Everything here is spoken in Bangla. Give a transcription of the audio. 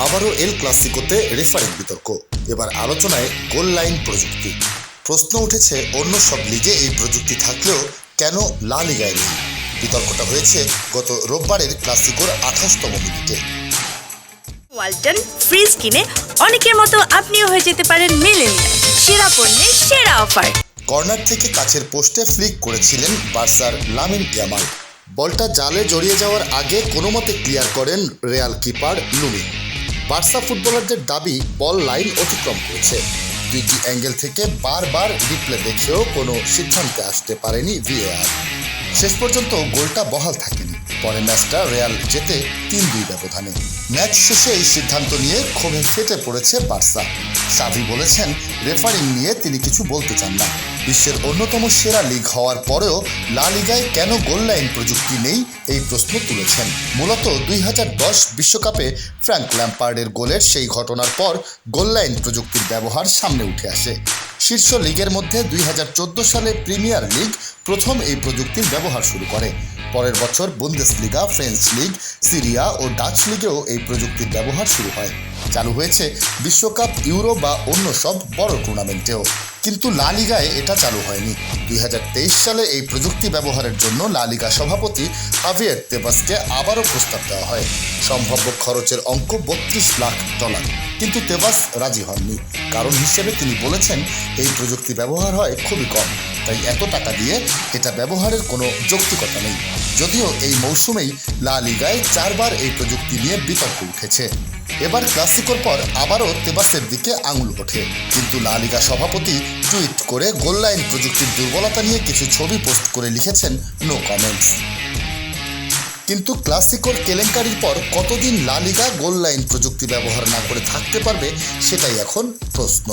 আবারও এল ক্লাসিকোতে রেফারিং বিতর্ক। এবার আলোচনায় গোল লাইন প্রযুক্তি। প্রশ্ন উঠেছে অন্য সব লিগে এই প্রযুক্তি থাকলেও কেন লা লিগায় নেই। বিতর্কটা হয়েছে গত রোববারের ক্লাসিকোর 28তম মিনিটে। ওয়ালটন ফ্রিজ কিনে অনেকের মতো আপনিও হয়ে যেতে পারেন মিলেনিয়াল। সেরা পণ্যের সেরা অফার। কর্নার থেকে কাছের পোস্টে ফ্লিক করেছিলেন বার্সার লামিন ইয়ামাল। বলটা জালে জড়িয়ে যাওয়ার আগে কোনো মতে ক্লিয়ার করেন রিয়াল কিপার লুমিন। বার্সা ফুটবলারদের দাবি বল লাইন অতিক্রম করেছে। দুইটি অ্যাঙ্গেল থেকে বারবার রিপ্লে দেখেও কোনো সিদ্ধান্তে আসতে পারেনি ভিএআর। শেষ পর্যন্ত গোলটা বহাল থাকেনি। পরে ম্যাচটা রিয়াল জেতে 3-2 ব্যবধানে। ম্যাচ শেষে এই সিদ্ধান্ত নিয়ে ক্ষোভে ফেটে পড়েছে বার্সা। সাভি বলেছেন রেফারিং নিয়ে তিনি কিছু বলতে চান না। বিশ্বের অন্যতম সেরা লিগ হওয়ার পরেও লা লিগায় কেন গোল লাইন প্রযুক্তি নেই এই প্রশ্ন তুলেছেন। মূলত 2010 বিশ্বকাপে ফ্র্যাঙ্ক ল্যাম্পার্ডের গোলের সেই ঘটনার পর গোল লাইন প্রযুক্তির ব্যবহার সামনে উঠে আসে। শীর্ষ লিগের মধ্যে 2014 সালে প্রিমিয়ার লিগ প্রথম এই প্রযুক্তির ব্যবহার শুরু করে। পরের বছর বুন্দেসলিগা, ফ্রেঞ্চ লিগ, সিরিয়া ও ডাচ লিগেও এই প্রযুক্তির ব্যবহার শুরু হয়। চালু হয়েছে বিশ্বকাপ, ইউরো বা অন্য সব বড় টুর্নামেন্টেও। কিন্তু লা লিগায় এটা চালু হয়নি। 2023 সালে এই প্রযুক্তি ব্যবহারের জন্য লা লিগা সভাপতি হাভিয়ের তেবাসকে আবারও প্রস্তাব দেওয়া হয়। সম্ভাব্য খরচের অঙ্ক $32 লাখ। কিন্তু তেবাস রাজি হননি। কারণ হিসেবে তিনি বলেছেন এই প্রযুক্তি ব্যবহার হয় খুবই কম, তাই এত টাকা দিয়ে এটা ব্যবহারের কোনো যৌক্তিকতা নেই। যদিও এই মৌসুমেই লা লিগায় 4 বার এই প্রযুক্তি নিয়ে বিতর্ক উঠেছে। এবার ক্লাসিকোর পর আবারও তেবাসের দিকে আঙুল ওঠে। কিন্তু লা লিগা সভাপতি টুইট করে গোল লাইন প্রযুক্তির দুর্বলতা নিয়ে কিছু ছবি পোস্ট করে লিখেছেন নো কমেন্টস। কিন্তু ক্লাসিকোর কেলেঙ্কারির পর কতদিন লা লিগা গোল লাইন প্রযুক্তি ব্যবহার না করে থাকতে পারবে সেটাই এখন প্রশ্ন।